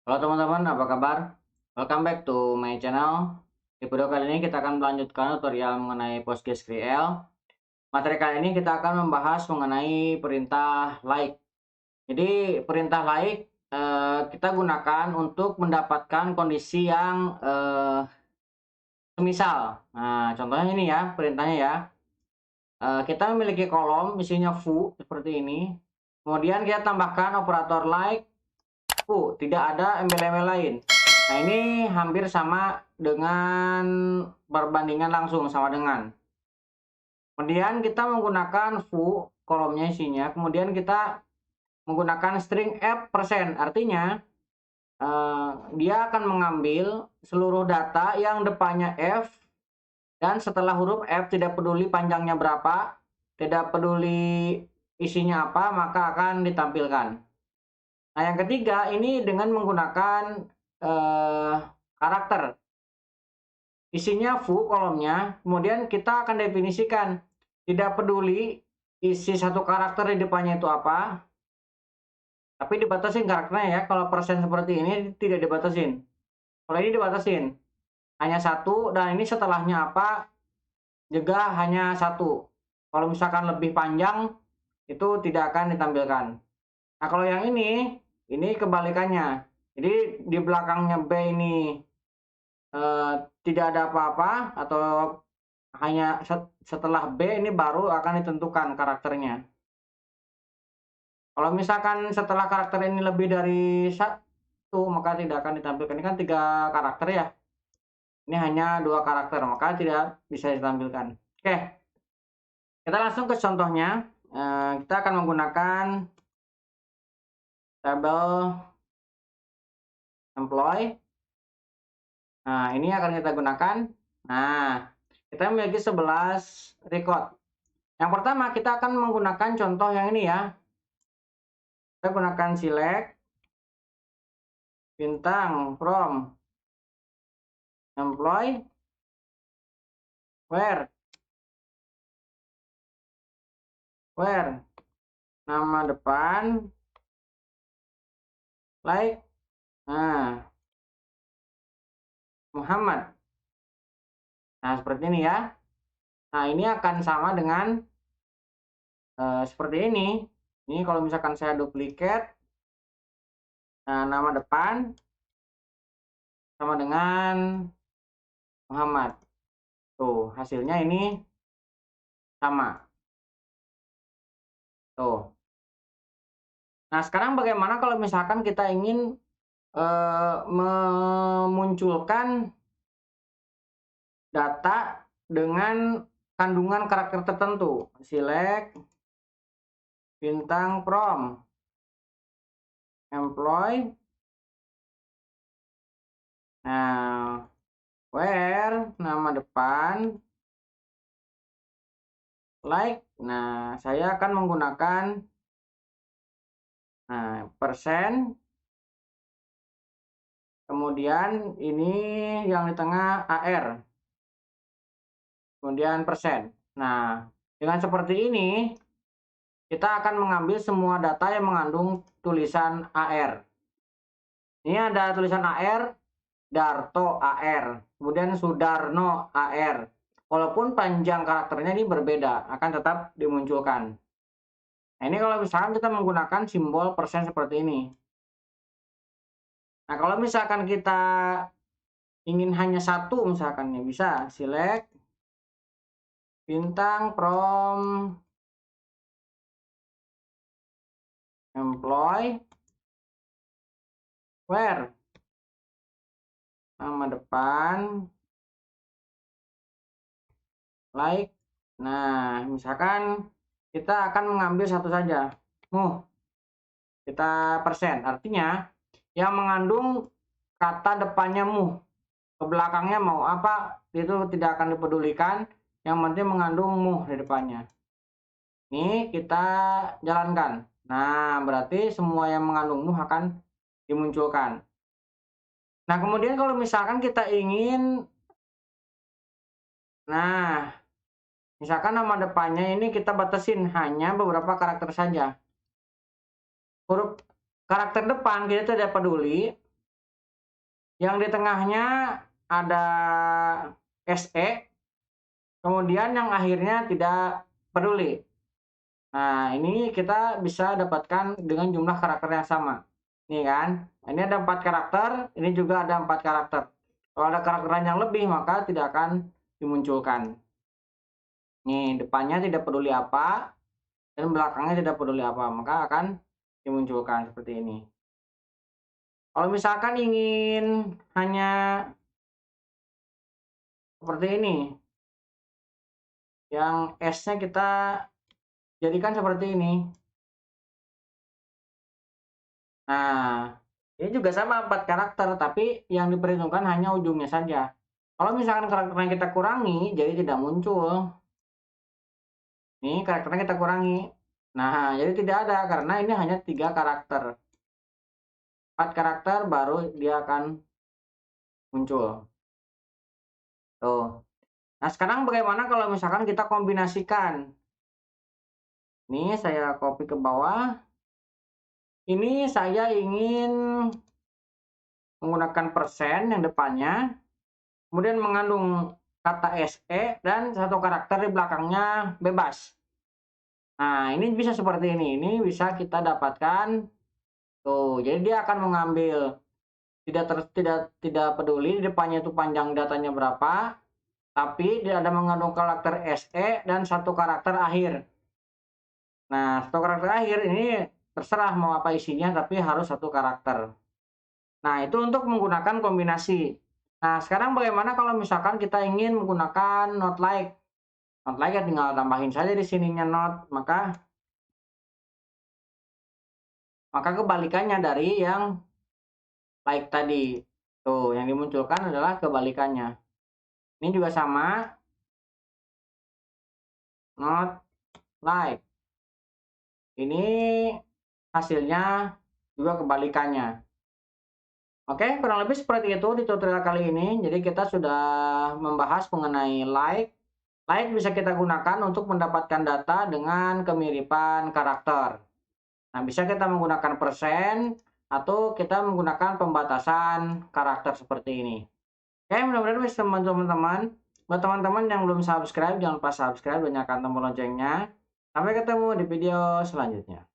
Halo teman-teman, apa kabar? Welcome back to my channel. Di video kali ini kita akan melanjutkan tutorial mengenai PostgreSQL. Materi kali ini kita akan membahas mengenai perintah like. Jadi perintah like kita gunakan untuk mendapatkan kondisi yang semisal. Nah, contohnya ini ya, perintahnya ya. Kita memiliki kolom isinya foo seperti ini. Kemudian kita tambahkan operator like. Tidak ada embel-embel lain. Nah, ini hampir sama dengan perbandingan langsung sama dengan. Kemudian kita menggunakan foo, kolomnya isinya. Kemudian kita menggunakan string f persen. Artinya dia akan mengambil seluruh data yang depannya f dan setelah huruf f, tidak peduli panjangnya berapa, tidak peduli isinya apa, maka akan ditampilkan. Nah, yang ketiga ini dengan menggunakan karakter. Isinya foo kolomnya, kemudian kita akan definisikan tidak peduli isi satu karakter di depannya itu apa, tapi dibatasin karakternya ya. Kalau persen seperti ini tidak dibatasin. Kalau ini dibatasin hanya satu, dan ini setelahnya apa juga hanya satu. Kalau misalkan lebih panjang itu tidak akan ditampilkan. Nah, kalau yang ini kebalikannya. Jadi di belakangnya B ini tidak ada apa-apa, atau hanya setelah B ini baru akan ditentukan karakternya. Kalau misalkan setelah karakter ini lebih dari satu, maka tidak akan ditampilkan. Ini kan 3 karakter ya. Ini hanya 2 karakter, maka tidak bisa ditampilkan. Oke, kita langsung ke contohnya. Kita akan menggunakan tabel employee. Nah, ini akan kita gunakan. Nah, kita memiliki 11 record. Yang pertama kita akan menggunakan contoh yang ini ya. Kita gunakan select bintang from employee where nama depan like Muhammad. Nah, seperti ini ya. Nah, ini akan sama dengan seperti ini. Ini kalau misalkan saya duplikat, nama depan sama dengan Muhammad. Tuh, hasilnya ini sama. Tuh. Nah, sekarang bagaimana kalau misalkan kita ingin memunculkan data dengan kandungan karakter tertentu? Select bintang from employee. Nah, where nama depan like. Nah, saya akan menggunakan persen. Kemudian ini yang di tengah AR. Kemudian persen. Nah, dengan seperti ini kita akan mengambil semua data yang mengandung tulisan AR. Ini ada tulisan AR, Darto AR, kemudian Sudarno AR. Walaupun panjang karakternya ini berbeda, akan tetap dimunculkan. Nah, ini kalau misalkan kita menggunakan simbol persen seperti ini. Nah, kalau misalkan kita ingin hanya satu, misalkan ya bisa select bintang from employee where nama depan like. Nah, misalkan kita akan mengambil satu saja, kita persen, artinya yang mengandung kata depannya ke belakangnya mau apa itu tidak akan dipedulikan, yang penting mengandung di depannya. Ini kita jalankan. Nah, berarti semua yang mengandung akan dimunculkan. Nah, kemudian kalau misalkan kita ingin, misalkan nama depannya ini kita batasin hanya beberapa karakter saja. Huruf karakter depan kita tidak peduli, Yang di tengahnya ada SE, kemudian yang akhirnya tidak peduli. Nah, ini kita bisa dapatkan dengan jumlah karakter yang sama. Nih kan, ini ada 4 karakter, ini juga ada 4 karakter. Kalau ada karakter yang lebih, maka tidak akan dimunculkan. Nih, depannya tidak peduli apa, dan belakangnya tidak peduli apa, maka akan dimunculkan seperti ini. Kalau misalkan ingin hanya seperti ini, yang S-nya kita jadikan seperti ini. Nah, ini juga sama 4 karakter, tapi yang diperhitungkan hanya ujungnya saja. Kalau misalkan karakter yang kita kurangi, jadi tidak muncul. Nih, karakternya kita kurangi. Nah, jadi tidak ada, karena ini hanya 3 karakter. 4 karakter baru dia akan muncul. Tuh. Nah, sekarang bagaimana kalau misalkan kita kombinasikan? Nih, saya copy ke bawah. Ini saya ingin menggunakan persen yang depannya, kemudian mengandung kata SE dan satu karakter di belakangnya bebas. Nah, ini bisa seperti ini. Ini bisa kita dapatkan tuh. Jadi dia akan mengambil tidak peduli di depannya itu panjang datanya berapa, tapi dia ada mengandung karakter SE dan satu karakter akhir. Nah, satu karakter akhir ini terserah mau apa isinya, tapi harus satu karakter. Nah, itu untuk menggunakan kombinasi. Nah, sekarang bagaimana kalau misalkan kita ingin menggunakan not like? Not like ya tinggal tambahin saja di sininya not, maka kebalikannya dari yang like tadi. Tuh, yang dimunculkan adalah kebalikannya. Ini juga sama, not like. Ini hasilnya juga kebalikannya. Oke, kurang lebih seperti itu di tutorial kali ini. Jadi kita sudah membahas mengenai like. Like bisa kita gunakan untuk mendapatkan data dengan kemiripan karakter. Nah, bisa kita menggunakan persen atau kita menggunakan pembatasan karakter seperti ini. Oke, mudah-mudahan bisa membantu teman-teman. Buat teman-teman yang belum subscribe, jangan lupa subscribe dan nyalakan tombol loncengnya. Sampai ketemu di video selanjutnya.